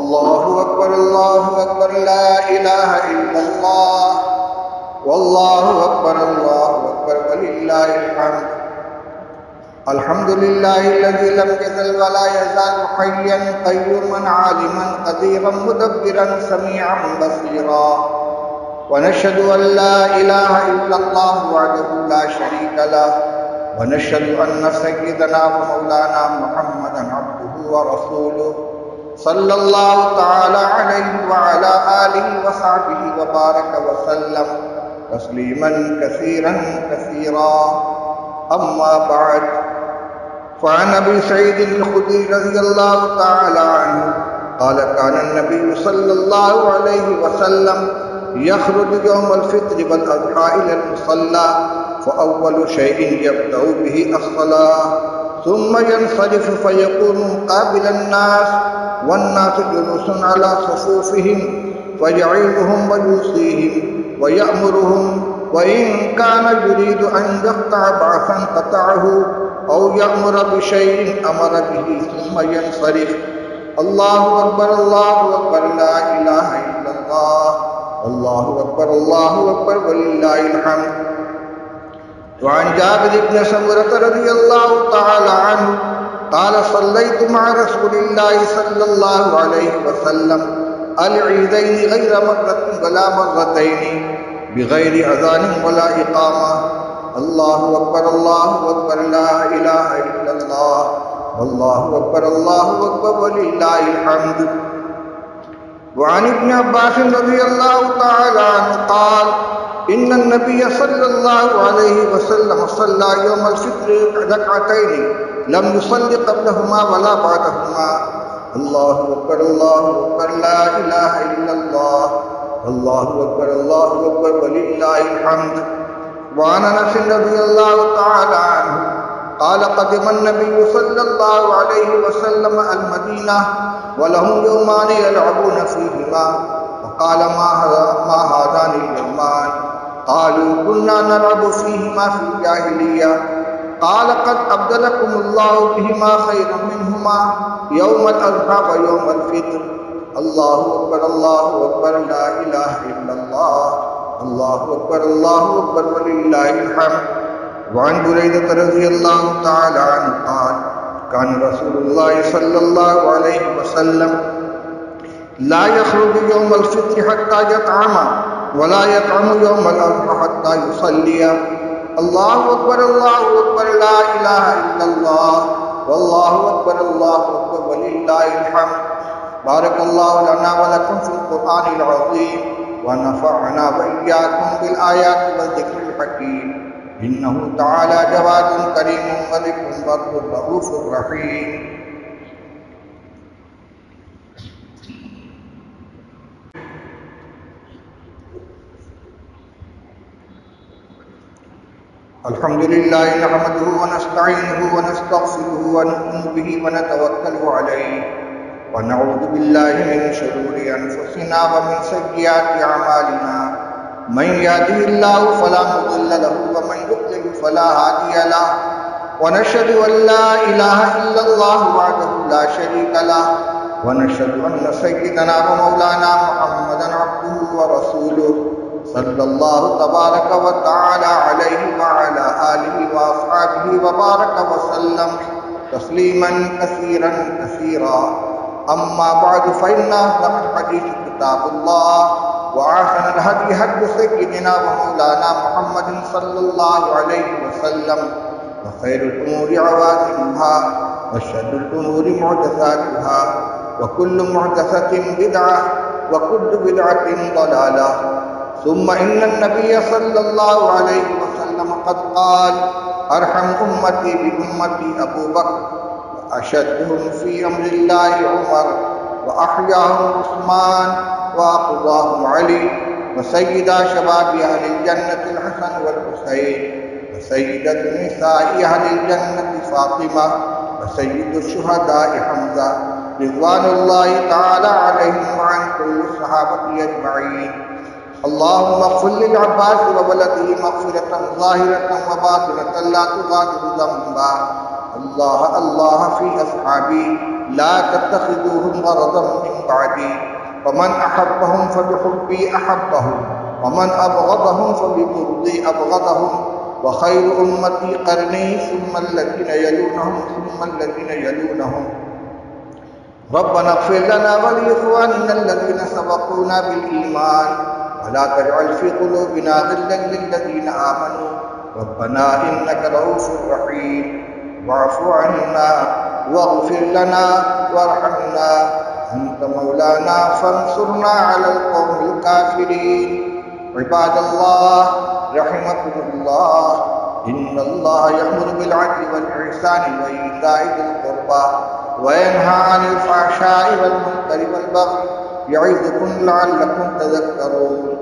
अल्लाहु अकबर ला इलाहा इल्लल्लाह वल्लाहु अकबर वलिल्लाहिल हम्द। अल्हम्दुलिल्लाहिल्लज़ी लम यज़ल व ला यज़ालु हय्यन क़य्यूमन आलिमन क़दीरन मुदब्बिरन समीअन बसीरा। व नशहदु अन ला इलाहा इल्लल्लाह वहदहु ला शरीका लह व नशहदु अन्न सय्यदना व मौलाना मुहम्मदन अब्दुहु व रसूलुहु सल्लल्लाहु तआला अलैहि व अला आलिहि व सहबिहि व बारक व सल्लम तस्लीमन कसीरन कसीरा। अम्मा बाद फ़अन अबी सईद अल-खुदरी रज़ियल्लाहु तआला अन्हु क़ाल कान नबी सल्लल्लाहु अलैहि वसल्लम यख़रुजु यौमल फ़ित्र वल अज़हा इलल मुसल्ला फ़अव्वलु शैइन यब्दअु बिही अस्सलाह सुम्मा यंसरिफ़ु फ़यक़ूमु मुक़ाबिलन नास वन्नासु जुलूसुन अला सफ़ूफ़िहिम फ़यईज़ुहुम व यूसीहिम व यअमुरुहुम व इन कान युरीदु अन यक़तअ बअसन क़तअहु औ यअमुर बिशैइन अमर बिही सुम्मा यंसरिफ़। अल्लाहु अकबर ला इलाहा इल्लल्लाह अल्लाहु अकबर वलिल्लाहिल हम्द। वअन जाबिर इब्न समुरह रज़ियल्लाहु तआला अन्हु क़ाल सल्लैतु मअ रसूलिल्लाहि सल्लल्लाहु अलैहि वसल्लम अल-ईदैनि गैर मर्रतिन वला मर्रतैनि बिगैरि अज़ानिन वला इक़ामा। अल्लाहु अकबर ला इलाहा इल्लल्लाह अल्लाहु अकबर वलिल्लाहिल हम्द। वअन इब्न अब्बास रज़ियल्लाहु तआला अन्हु क़ाल इन्न नबिय्य सल्लल्लाहु अलैहि वसल्लम सल्ला यौमल फ़ित्र रकअतैनि लम युसल्लि क़ब्लहुमा वला बअदहुमा। अल्लाहु अकबर ला इलाहा इल्लल्लाह अल्लाहु अकबर वलिल्लाहिल हम्द। वअन अनस रज़ियल्लाहु तआला अन्हु क़ाल क़दिम अन्नबिय्यु सल्लल्लाहु अलैहि वसल्लम अल-मदीना व लहुम यौमानि यलअबून फ़ीहिमा फ़क़ाल मा हाज़ानि यौमान क़ालू कुन्ना नलअबु फ़ीहिमा फ़िल जाहिलिय्या क़ाल क़द अब्दलकुमुल्लाहु बिहिमा ख़ैरन मिनहुमा यौमल अज़हा व यौमल फ़ित्र। अल्लाहु अकबर ला इलाहा इल्लल्लाह अल्लाहु अकबर वलिल्लाहिल हम्द। वअन बुरैदह रज़ियल्लाहु तआला अन्हु क़ाल कान रसूलुल्लाह सल्लल्लाहु अलैहि वसल्लम ला यख़रुजु यौमल फ़ित्र हत्ता यतअम वला यतअमु यौमल अज़हा हत्ता युसल्लिया। अल्लाहु अकबर ला इलाहा इल्लल्लाह वल्लाहु अकबर वलिल्लाहिल हम्द। बारकल्लाहु लना व लकुम फ़िल क़ुरआनिल अज़ीम व नफ़अना व इय्याकुम बिल आयाति वज़ ज़िक्रिल हकीम इन्नहु तआला जवादुन करीमुन मलिकुन बर्रुर रऊफ़ुर रहीम। अल्हम्दुलिल्लाहि नहमदुहु व नस्तईनुहु व नस्तग़फिरुहु व नु'मिनु बिही व नतवक्कलु अलैहि व नऊज़ु बिल्लाहि मिन शुरूरि अनफुसिना व मिन सय्यिआति अअमालिना मन यहदिहिल्लाहु फला मुदिल्ल लहु व मन युद्लिल फला हादिय लहु व नशहदु अन ला इलाहा इल्लल्लाह वहदहु ला शरीका लहु व नशहदु अन्न सय्यदना व मौलाना मुहम्मदन अब्दुहु व रसूलुहु सल्लल्लाहु तबारक व तआला अलैहि व अला आलिहि व अस्हाबिहि व बारक व सल्लम तस्लीमन कसीरन कसीरा। अम्मा बअद फ़इन्ना अस्दक़ल हदीस किताबुल्लाह व अहसनल हदी हदी सय्यिदिना व मौलाना मुहम्मदिन सल्लल्लाहु अलैहि वसल्लम व खैरुल उमूरि अवातिमुहा व शर्रुल उमूरि मुहदसातुहा व कुल्लु मुहदसतिन बिदअह व कुल्लु बिदअतिन दलालह। सुम्मा इन्नन नबिय्य सल्लल्लाहु अलैहि वसल्लम क़द क़ाल अरहम उम्मती बि उम्मती अबू बकर व अशद्दुहुम फ़ी अम्रिल्लाहि उमर व अहयाहुम उस्मान व अक़वाहुम अली व सय्यिदा शबाबि अहलिल जन्नतिल हसन वल हुसैन व सय्यिदतु निसाइ अहलिल जन्नति फ़ातिमा व सय्यिदुश शुहदाइ हम्ज़ा रिज़वानुल्लाहि तआला अलैहिम व अन कुल्लि सहाबति अजमईन। अल्लाहुम्मा ग़फ़िर लिल अब्बास व वलदिही मग़फ़िरतन ज़ाहिरतन व बातिनतन ला तुग़ादिरु ज़ंबा। अल्लाह अल्लाह फ़ी अस्हाबी ला तत्तख़िज़ूहुम ग़रज़न मिन बअदी بعدي فمن أحبهم فبحبي أحبهم ومن أبغضهم فببغضي أبغضهم وخير أمتي قرني ثم الذين يلونهم ثم الذين يلونهم ربنا اغفر لنا ولإخواننا الذين سبقونا بالإيمان ولا تجعل في قلوبنا غلا للذين آمنوا ربنا إنك رؤوف رحيم واعف عنا واغفر لنا وارحمنا أنت مولانا فانصرنا على القوم الكافرين عباد الله رحمكم الله إن الله يأمر بالعدل والإحسان وإيتاء ذي القربى وينهى عن الفحشاء والمنكر والبغي يعظكم لعلكم تذكرون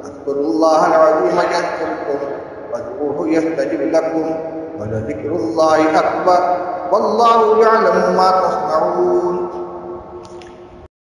اذكروا الله العظيم يذكركم وادعوه يستجب لكم ولذكر الله أكبر والله يعلم ما تصنعون